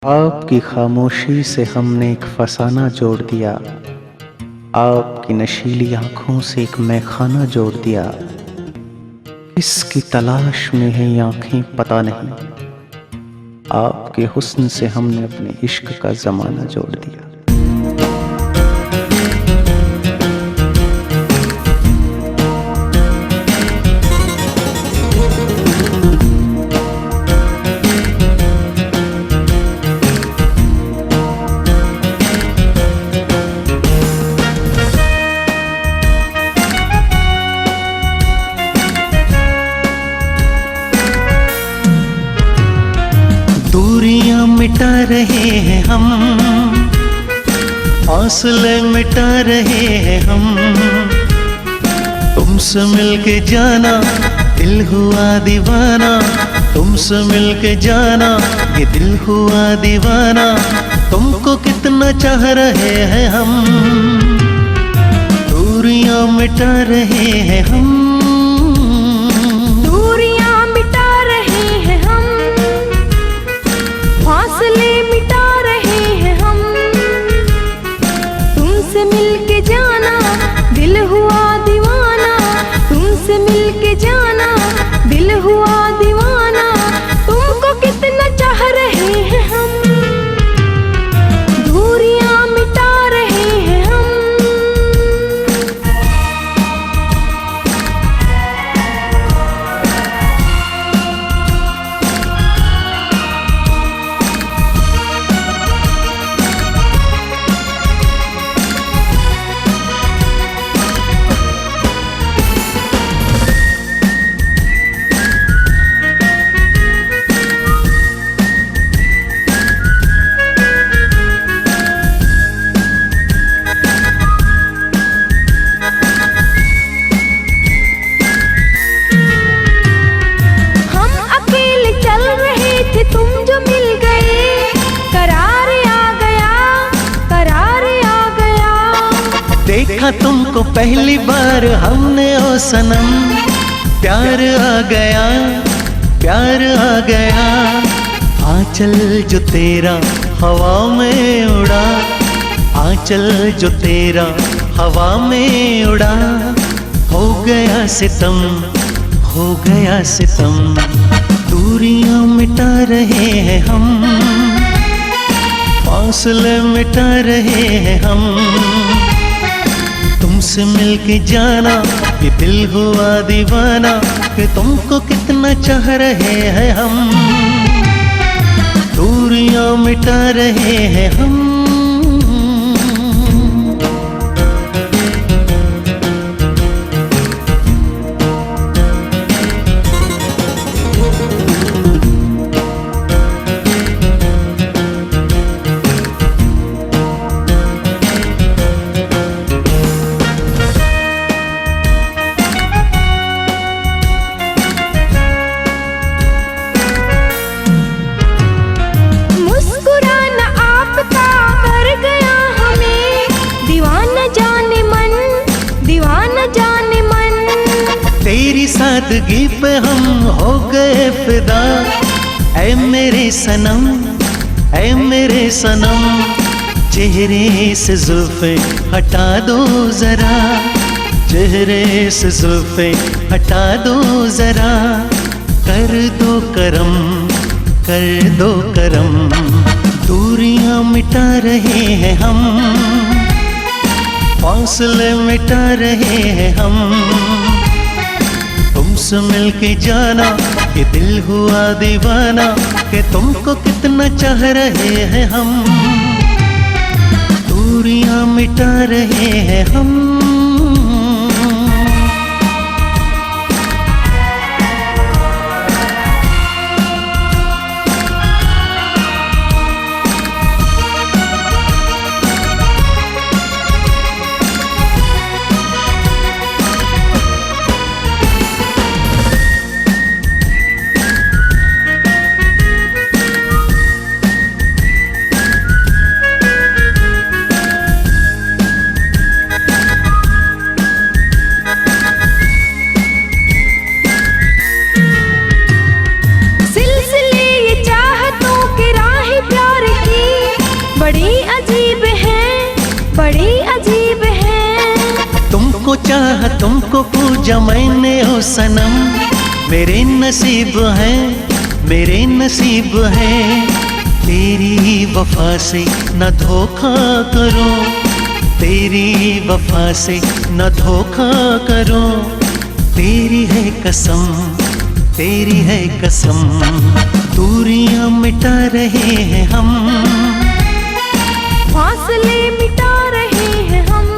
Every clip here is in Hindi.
आपकी खामोशी से हमने एक फसाना जोड़ दिया। आपकी नशीली आंखों से एक मैखाना जोड़ दिया। किसकी तलाश में है ये आंखें पता नहीं। आपके हुस्न से हमने अपने इश्क का जमाना जोड़ दिया। दूरियां मिटा रहे हैं हम, फासले मिटा रहे हैं हम। तुमसे मिलके जाना दिल हुआ दीवाना, तुमसे मिलके जाना ये दिल हुआ दीवाना। तुमको कितना चाह रहे हैं हम, दूरियां मिटा रहे हैं हम। फासले मिटा रहे हैं हम, तुमसे मिलके जाना दिल हुआ दीवाना, तुमसे मिलके जाना दिल हुआ दीवाना। तुमको कितना चाह रहे हैं हम, दूरियां मिटा रहे हैं हम। तुम जो मिल गए, करार आ गया, करार आ गया। देखा तुमको पहली बार हमने ओ सनम, प्यार आ गया, प्यार आ गया। आंचल जो तेरा हवा में उड़ा, आंचल जो तेरा हवा में उड़ा। हो गया सितम, हो गया सितम। दूरियां मिटा रहे हैं हम, फासले मिटा रहे हैं हम। तुमसे मिलके जाना ये दिल हुआ दीवाना, कि तुमको कितना चाह रहे हैं हम, दूरियां मिटा रहे हैं हम। तेरी सादगी पे हम हो गए फिदा, ऐ मेरे सनम, ऐ मेरे सनम। चेहरे से जुल्फे हटा दो जरा, चेहरे से जुल्फे हटा दो जरा। कर दो करम, कर दो करम। दूरियां मिटा रहे हैं हम, फासले मिटा रहे हैं हम। तुमसे मिलके जाना ये दिल हुआ दीवाना, कि तुमको कितना चाह रहे हैं हम, दूरियां मिटा रहे हैं हम। चाहा तुमको पूजा मैंने ओ सनम। मेरे नसीब है, मेरे नसीब है, तेरी वफा से न धोखा करो, तेरी वफा से न धोखा करो। तेरी है कसम, तेरी है कसम, दूरियां मिटा रहे हैं हम, फासले मिटा रहे हैं हम।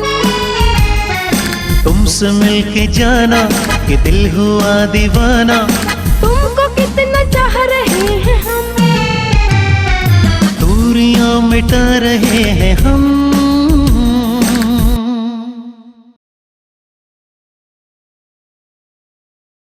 तुमसे मिलके जाना कि दिल हुआ दीवाना, तुमको कितना चाह रहे हैं हम, दूरियां मिटा रहे हैं हम।